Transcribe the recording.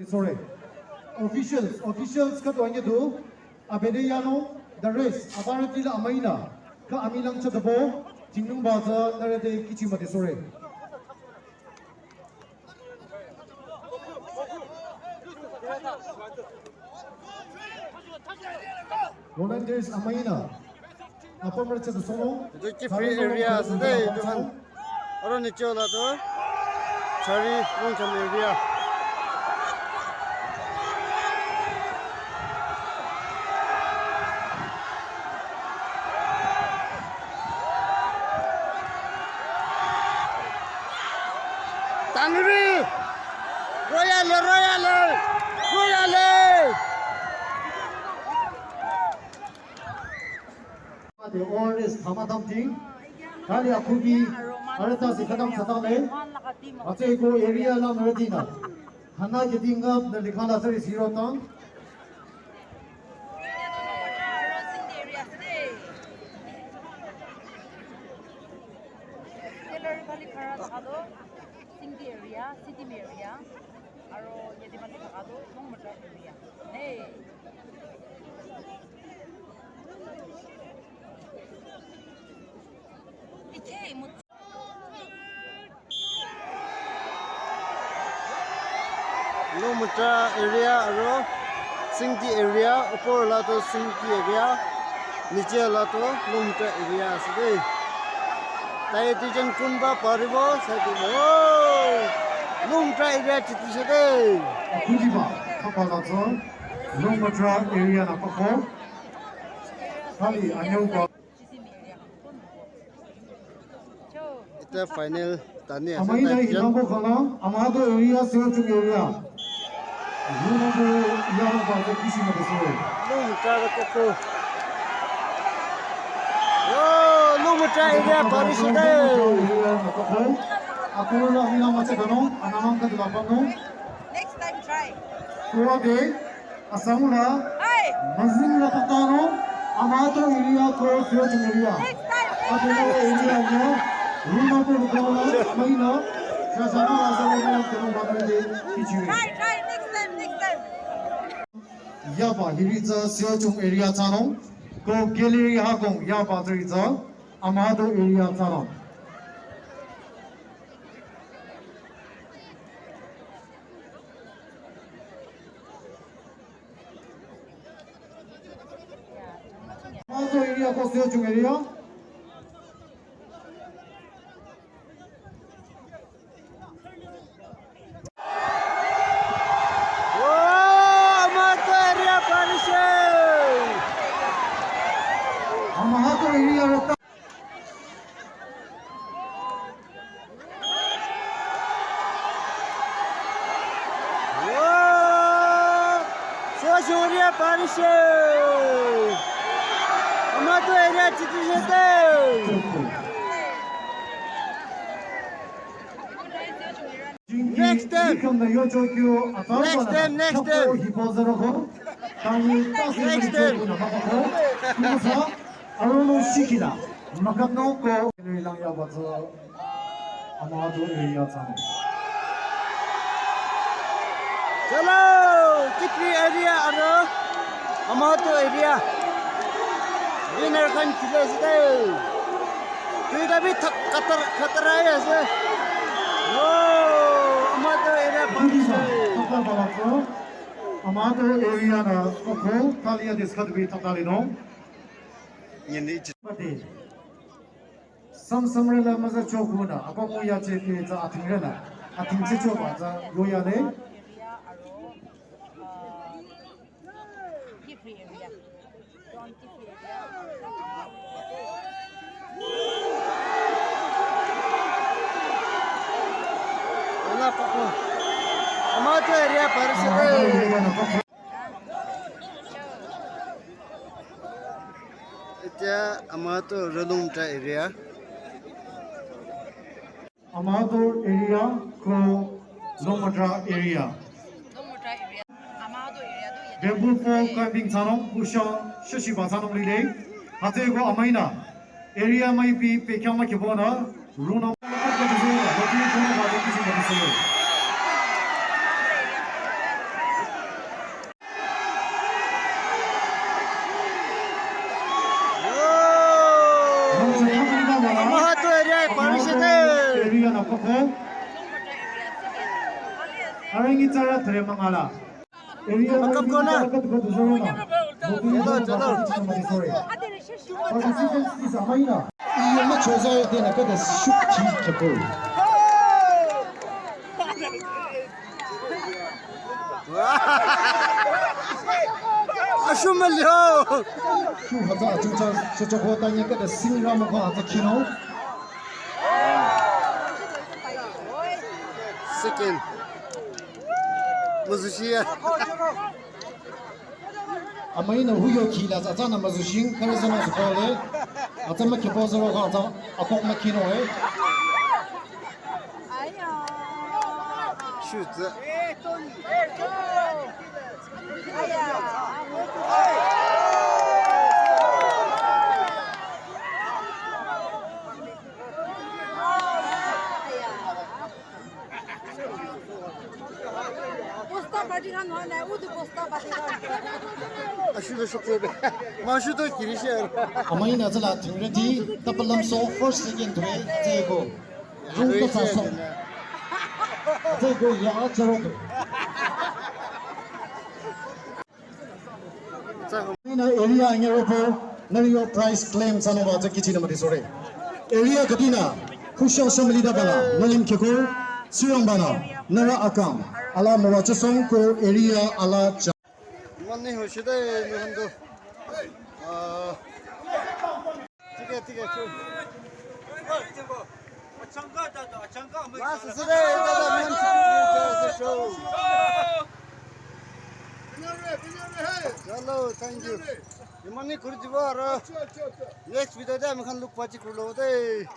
Sorry. Officials kat wanya do abede yano the race apparently la amaina ka amilang chatabo jingnung baza narede kichimate sorry. Volunteers amaina apa mereka tu solo Duty free area today duhan aron nichola to chari long area Tanuri Royal The all is Hamadam Ting Kali Akugi Arata Sikadam Satale Ateko area la Meradina Hana getting up the Likana 30 town city area, aro jadi mana kakado, nong mereka area. Hey. Iche mut. Lomatra area aro Singti area upor la to Singti area niche la to Lomatra area ase tai tijan kunba paribo sati Lomatra area chiti sade Kujiba Kapalazo Lomatra area na Pako Kali Anyauka ita final tani ase Amaina Inambo Kala Amado area Seochuk area Lunambo Yama Baza Kishima Desore Lomatra ko Lomatra area parisade Aku lah bilang macam mana, anak-anak kan dapat no. Next time try. Kau deh, asamula, Hey. mazin lah tak tahu, amato area kau siapa area. Next time. Aku area nya, rumah tu kau lah, mana, saya sama asal orang kau bakal deh kicau. Try next time. Ya pak, ini je siapa area cano, kau gallery hakong, ya pak tu je, amato area cano. Amato area kau siapa area? Amato area parise Amato area rata. Area parise Amato area chiti sade Next time. Next time. Next time. Arono Shikina, Makano, Lang Yabazo, Amado area town. Chalo chitri area aro Amato area winner kan chile sade tuida bhi khatara hai ase Amato area parise Amado area na Koko, Talia Discadby Tatalino. Some rela maza chokuna, apa mo ya chepe za atingrena, atingche choba za loyale. Area, aro, free area. Free area. wala pa ko Amato area parise ita Amato Lomatra area Amado area ko Lomatra area. Lomatra area. Amado area do. Bamboo po camping sanong kusha shashi basanong lile. Hate ko amaina area may pi pekyama kibona runa 그 아랭이 짜라 드레망하라. Angkat kau nak. Iya mah coba dia nak ada syukti kepul. Asyum melihat. Syuk hata cuca sejak hotanya kada singram kau hata kino. Sekian. Manusia. Amaina huyo kila zana mazushin kare zana zukole. Atama kepo zero kau hata akok makino Shoot. Posta badiran hone, udu posta badiran. Asyum dah syukur. Masuk tu kiri share. Amaina zala tingrendi tapalam so first second tu jego. Rung ta sa so. Jego ya chero. Amaina area ngeropo nario price claim sano ba kichi na sore. Area kadina kusho samlida bana nalim keko suyang bana nara akam ala mawachasong ko area ala cha. Mana hoshi dah ni tu. Tiga tu. Mas sudah dah main show. Hello, thank you. Yang mana kurang jiwa. Next video dah makan look pacik kurang deh.